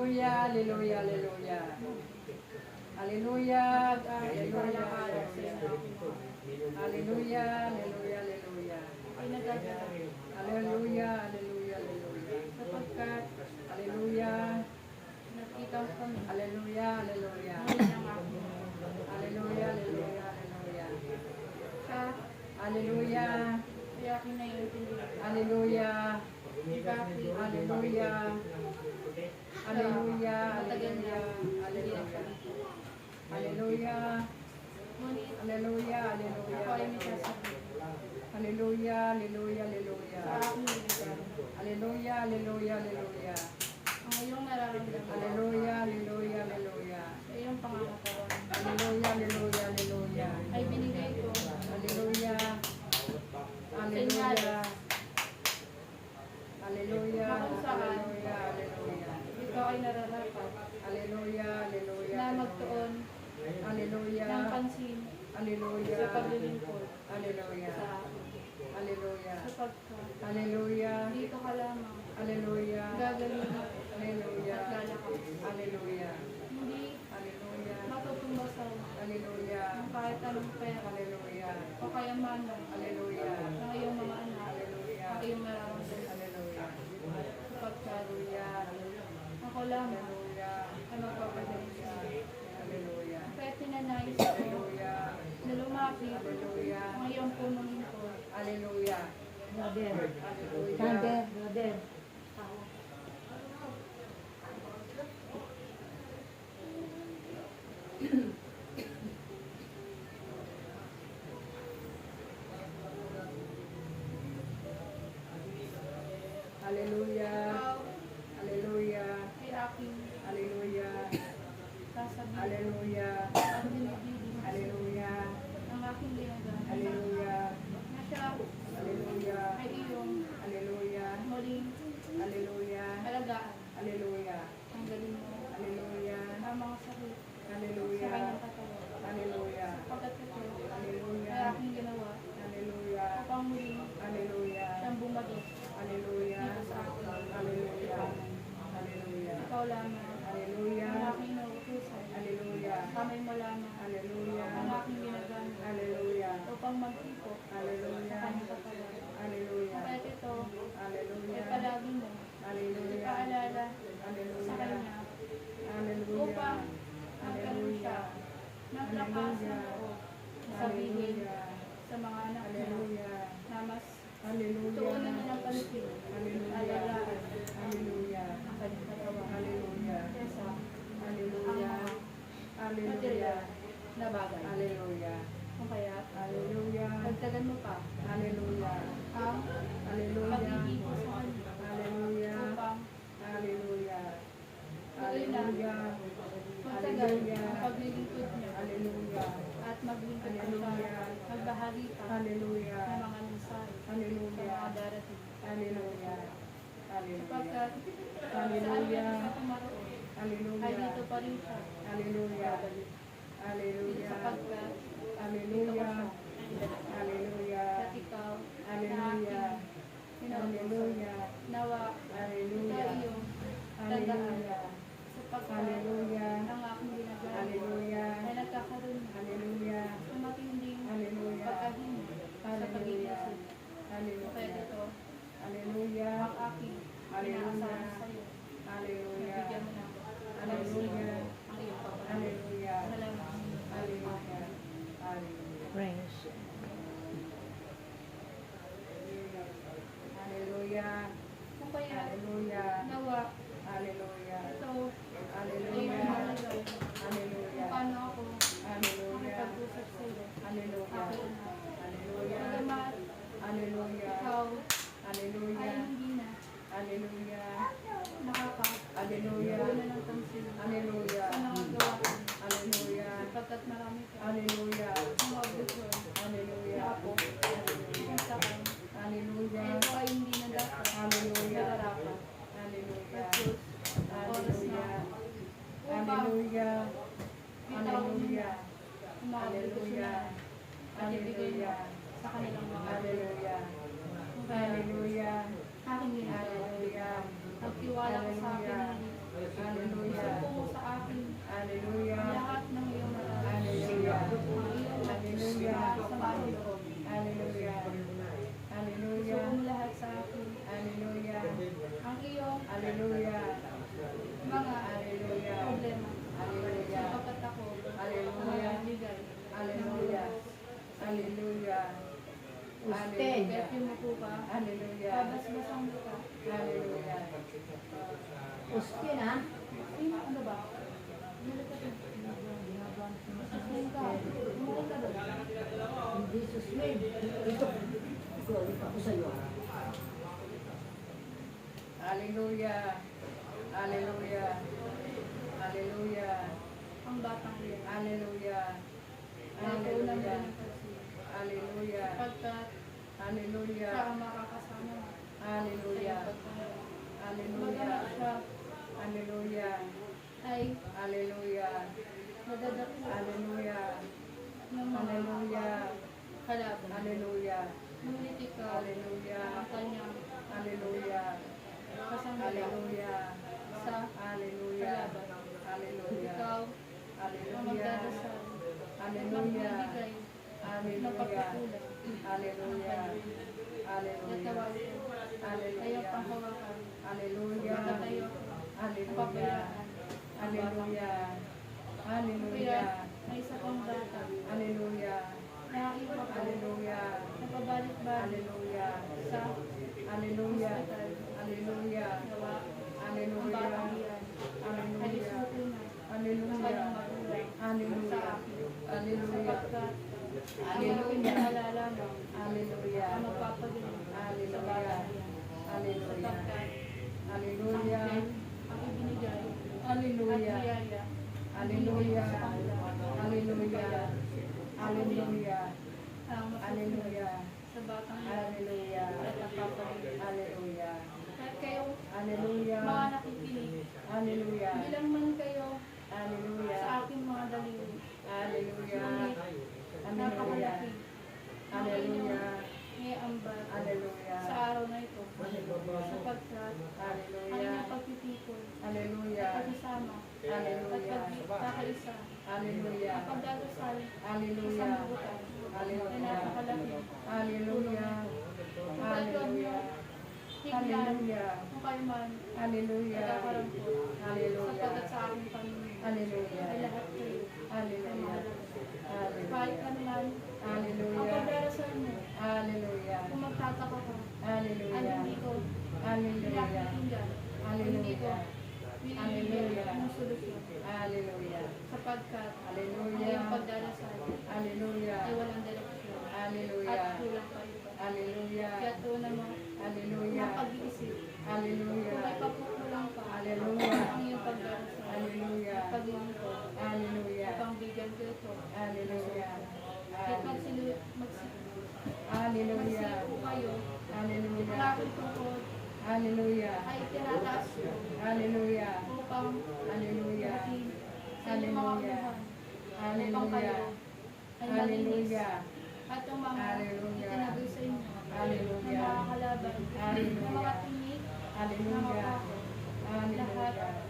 Hallelujah, hallelujah, hallelujah. Hallelujah, hallelujah, hallelujah. Hallelujah, hallelujah, hallelujah. Hallelujah, hallelujah, hallelujah. Sapagkat, hallelujah, nakita ko kami. Hallelujah, hallelujah. Hallelujah, hallelujah, hallelujah. Hallelujah. Kaya akin na yun. Hallelujah. Hallelujah. Hallelujah. Hallelujah. Hallelujah. Hallelujah. Hallelujah. Hallelujah. Hallelujah. Hallelujah. Hallelujah. Hallelujah. Hallelujah. Hallelujah. Ang iyong nararamdaman. Hallelujah. Hallelujah. Hallelujah. Sa iyong pangangatawan. Hallelujah. Hallelujah. Hallelujah. Ay binigay ko. Hallelujah. Hallelujah. Hallelujah. Hallelujah. Hallelujah. Ikaw ay nararapat. Hallelujah. Hallelujah. Na magtuon. Hallelujah. Ng pansin. Hallelujah. Sa paglilingkod. Hallelujah. Sa akin. Hallelujah. Sapagkat. Hallelujah. Dito ka lamang. Hallelujah. Gagaling. Hallelujah. At lalakas. Hallelujah. Hindi. Hallelujah. Matutumbasan. Hallelujah. Ng kahit anong pera. Hallelujah. O kayamanan. Hallelujah. Ng iyong mga anak. Hallelujah. Ang iyong nararamdaman. Hallelujah. Sapagkat. Ako lamang. Hallelujah. Ang magpapadali sa Hallelujah. Kaya tinanais ko na lumapit ang iyong punong ito. Hallelujah. Brother. Hallelujah. Brother. Hallelujah. Hallelujah. Ay aking Hallelujah. sasabihin. Hallelujah. Ang dinibigin. Hallelujah. Ang aking ginagawa. Hallelujah. Na siya Hallelujah. ay iyong Hallelujah. muling Hallelujah. alagaan. Hallelujah. Ang galing mo. Hallelujah. Ang mga sakit sa Hallelujah. kanyang katawan. Hallelujah. Pagkat ito ay Hallelujah. aking ginawa Hallelujah. upang muling Hallelujah. siyang bumalik Hallelujah. dito sa akin. Hallelujah. Hallelujah. Ikaw lamang Hallelujah. ang aking nauutusan. Hallelujah. Kamay mo lamang Hallelujah. ang aking ginagamit Hallelujah. upang magtipo sa Hallelujah. kanyang katawan. Hallelujah. Kahit ito ay Hallelujah. palagi mo Hallelujah. ipaalala sa Hallelujah. kanya Hallelujah. upang magkaroon siya ng lakas ng loob na sabihin sa mga anak niya Hallelujah. na mas Hallelujah. tuunan niya ng pansin, Hallelujah. alagaan Hallelujah. ang kanyang katawan. Hallelujah. Kesa ang Hallelujah. mga Hallelujah. material na bagay. Hallelujah. Kung kaya, Hallelujah. dagdagan mo pa Hallelujah. ang Hallelujah. pag-ibig sa kanya Hallelujah. upang Hallelujah. tuloy na Hallelujah. magtagal ang paglilingkod niya Hallelujah. at maglingkod pa siya, Hallelujah. magbahagi pa ng Hallelujah. mga mensahe sa Hallelujah. mga darating. Hallelujah. Hallelujah. Sapagkat saan Hallelujah. siya tumaroon, ay Hallelujah. dito pa rin siya Hallelujah. babalik. Hallelujah. Sapagkat dito ko Hallelujah. siya Hallelujah. at ikaw na Hallelujah. aking pinautusan. Hallelujah. Nawa Hallelujah. ikaw iyong tandaan Hallelujah. sapagkat Hallelujah. ang aking ginagawa Hallelujah. ay nagkakaroon Hallelujah. ng matinding Hallelujah. pagkahingi sa Hallelujah. pag-iisip. Kaya Hallelujah. ito Hallelujah. ang aking Hallelujah. inaasahan sa iyo. Hallelujah. Nabigyan mo ng Hallelujah. ang iyong pagkakas. Hallelujah. Salamat. Hallelujah. Hallelujah. Praise. Hallelujah. Kung kaya Hallelujah. nawa Hallelujah. ito ay Hallelujah. mahalaga Hallelujah. kung paano ako Hallelujah. makipag-usap sa iyo. Hallelujah. Aking anak. Hallelujah. Bagamat Hallelujah. ikaw ay Hallelujah. hindi na Hallelujah. Hallelujah. nakaka-una ng pansin Hallelujah. sa mga gawain Hallelujah. sapagkat marami ka Hallelujah. mga butuan Hallelujah. na ako kung saan Hallelujah. ito ay hindi na dapat Hallelujah. nararapat. Hallelujah. At Diyos, oras na upang Hallelujah. bitawan nila Hallelujah. ang mga Hallelujah. butuan at ibigay mo sa kanilang mga Hallelujah. kung kaya Hallelujah. aking ginagawa. Hallelujah. Nagtiwala ka sa akin Hallelujah. ulit. Hallelujah. ha? Ano ba? Bumalik ka din. Susunod ka. Bumalik ka doon. Hindi suswing. Ito. Ito ako sa'yo. Hallelujah. Hallelujah. Hallelujah. Ang batang yan. Hallelujah. Natuunan mo Hallelujah. ng pansin. Hallelujah. Sapagkat Hallelujah. siya ang makakasama mo. Hallelujah. Sa iyong pagkakas. Hallelujah. Bagamat siya Hallelujah. ay Hallelujah. nadadakil Hallelujah. ng mga Hallelujah. kalaban. Hallelujah. Ngunit ikaw Hallelujah. ang kanyang Hallelujah. kasangga Hallelujah. sa Hallelujah. kalaban. Hallelujah. Ikaw ang Hallelujah. magdadasal at Hallelujah. magbibigay ng Hallelujah. pagkukulang Hallelujah. at Hallelujah. tawagin ko ayaw Hallelujah. panghawakan Hallelujah. magkatayo ako Hallelujah. pabayaan Hallelujah. kaya Hallelujah. may isa pang bata Hallelujah. na iba ko Hallelujah. na pabalik-balik Hallelujah. sa Hallelujah. hospital Hallelujah. gawa ang Hallelujah. batang iyan ay Hallelujah. isuko na ng Hallelujah. kanyang magulang sa Hallelujah. akin Hallelujah. sapagkat ang aking Hallelujah. naalala mo Hallelujah. ang magpapagaling sa Hallelujah. batang iyan Hallelujah. sapagkat ang Hallelujah. Diyos ang ibinigay at Hallelujah. biyaya Hallelujah. sa kanila. Hallelujah. Hallelujah. Ang masusunod Hallelujah. sa batang iyan Hallelujah. at nagpapagaling. Hallelujah. At kayo, Hallelujah. mga nakikinig, Hallelujah. bilang man kayo Hallelujah. sa aking mga daliri, Hallelujah. ngunit Hallelujah. napakalaki ang inyong Hallelujah. iambag Hallelujah. sa araw na ito, sapagkat ang Hallelujah. inyong pagtitipon at Hallelujah. pagsasama at Hallelujah. pagkakaisa Hallelujah. at pagdadasal Hallelujah. sa mabutan na Hallelujah. napakalaki. Hallelujah. Hallelujah. Tignan Hallelujah. kung kayo man Hallelujah. nagkakarangkot Hallelujah. sapagkat sa aking Panginoon Hallelujah. ay lahat kayo ay Hallelujah. mahalaga. Kahit Hallelujah. ano man ang Hallelujah. pagdarasal mo, Hallelujah. kung magtataka ka, ay Hallelujah. hindi ko Hallelujah. pinakikinggan, hindi ko binibigyan Hallelujah. ng solusyon, Hallelujah. sapagkat ang Hallelujah. iyong pagdarasal Hallelujah. ay walang direksyon at Hallelujah. kulang pa ito. Hallelujah. Kaya tuunan mo Hallelujah. ng pag-iisip. Kung Hallelujah. may pagkukulang pa, Hallelujah. ang iyong pagdarasal, Hallelujah. paglilingkod, Hallelujah. pangbigyan ko ito. Hallelujah. Kahit Hallelujah. magsiko kayo, ang Hallelujah. aking tungkod Hallelujah. ay tinataas ko Hallelujah. upang Hallelujah. dating sa inyong mga Hallelujah. unahan, upang kayo Hallelujah. ay malinis Hallelujah. at ang mga Hallelujah. itinagoy sa inyo na Hallelujah. makakalaban ng Hallelujah. mga tinik, ng mga Hallelujah. pako, lahat Hallelujah.